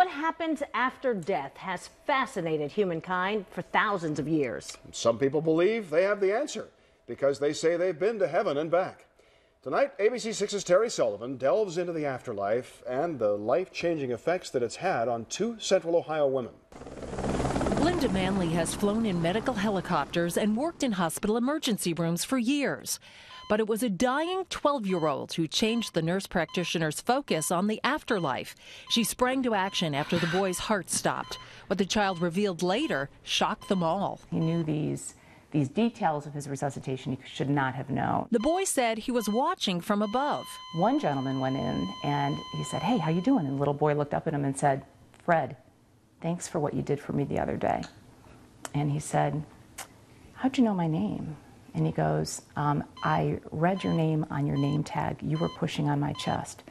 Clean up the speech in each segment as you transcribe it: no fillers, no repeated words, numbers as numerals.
What happens after death has fascinated humankind for thousands of years. Some people believe they have the answer because they say they've been to heaven and back. Tonight, ABC6's Terri Sullivan delves into the afterlife and the life-changing effects that it's had on two Central Ohio women. Linda Manley has flown in medical helicopters and worked in hospital emergency rooms for years. But it was a dying 12-year-old who changed the nurse practitioner's focus on the afterlife. She sprang to action after the boy's heart stopped. What the child revealed later shocked them all. He knew these details of his resuscitation he should not have known. The boy said he was watching from above. One gentleman went in and he said, "Hey, how you doing?" And the little boy looked up at him and said, "Fred, thanks for what you did for me the other day." And he said, "How'd you know my name?" And he goes, "I read your name on your name tag. You were pushing on my chest."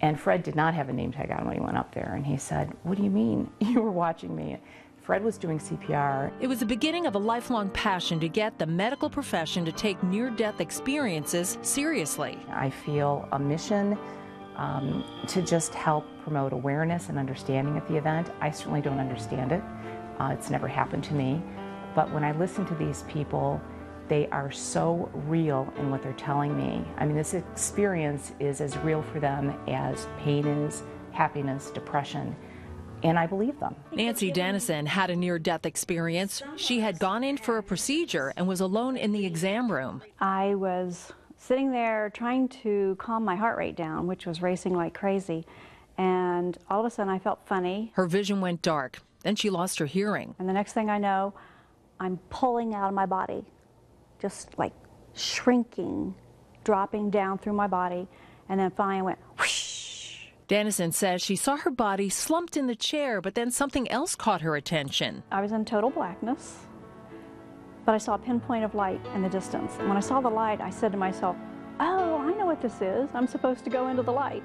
And Fred did not have a name tag on when he went up there. And he said, "What do you mean? You were watching me?" Fred was doing CPR. It was the beginning of a lifelong passion to get the medical profession to take near-death experiences seriously. I feel a mission to just help promote awareness and understanding at the event. I certainly don't understand it. It's never happened to me. But when I listen to these people, they are so real in what they're telling me. I mean, this experience is as real for them as pain is, happiness, depression. And I believe them. Nancy Dennison had a near-death experience. She had gone in for a procedure and was alone in the exam room. I was sitting there trying to calm my heart rate down, which was racing like crazy. And all of a sudden I felt funny. Her vision went dark. Then she lost her hearing. And the next thing I know, I'm pulling out of my body, just like shrinking, dropping down through my body. And then finally I went whoosh. Dennison says she saw her body slumped in the chair, but then something else caught her attention. I was in total blackness, but I saw a pinpoint of light in the distance. And when I saw the light, I said to myself, "Oh, I know what this is. I'm supposed to go into the light."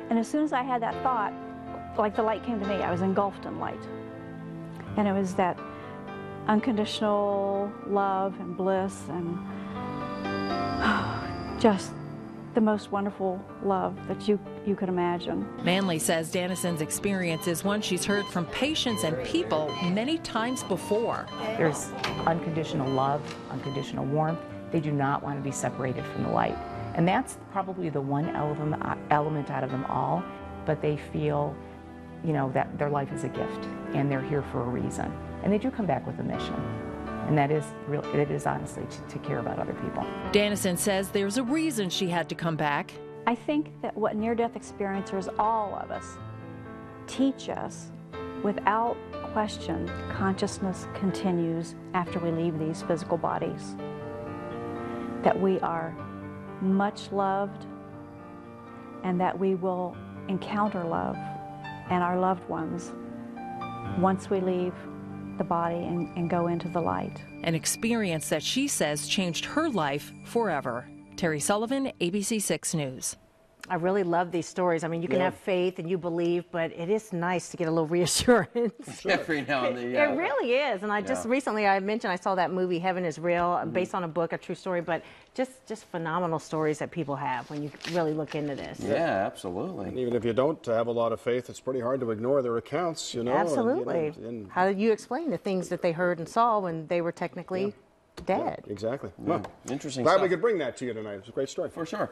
And as soon as I had that thought, like the light came to me, I was engulfed in light. And it was that unconditional love and bliss and just the most wonderful love that you could imagine. Manley says Dennison's experience is one she's heard from patients and people many times before. There's unconditional love, unconditional warmth. They do not want to be separated from the light. And that's probably the one element out of them all, but they feel, you know, that their life is a gift and they're here for a reason. And they do come back with a mission. And that is real. It is honestly to care about other people. Dennison says there's a reason she had to come back. I think that what near-death experiencers, all of us, teach us, without question, consciousness continues after we leave these physical bodies. That we are much loved and that we will encounter love and our loved ones once we leave the body and go into the light. An experience that she says changed her life forever. Terri Sullivan, ABC6 News. I really love these stories. I mean, you can have faith and you believe, but it is nice to get a little reassurance. Every now and then, It really is. And I just recently, I mentioned I saw that movie, Heaven is Real, based on a book, a true story, but just phenomenal stories that people have when you really look into this. Yeah, absolutely. And even if you don't have a lot of faith, it's pretty hard to ignore their accounts, you know. Absolutely. And how do you explain the things that they heard and saw when they were technically dead? Exactly. Well, interesting Glad stuff. we could bring that to you tonight. It's a great story. For sure.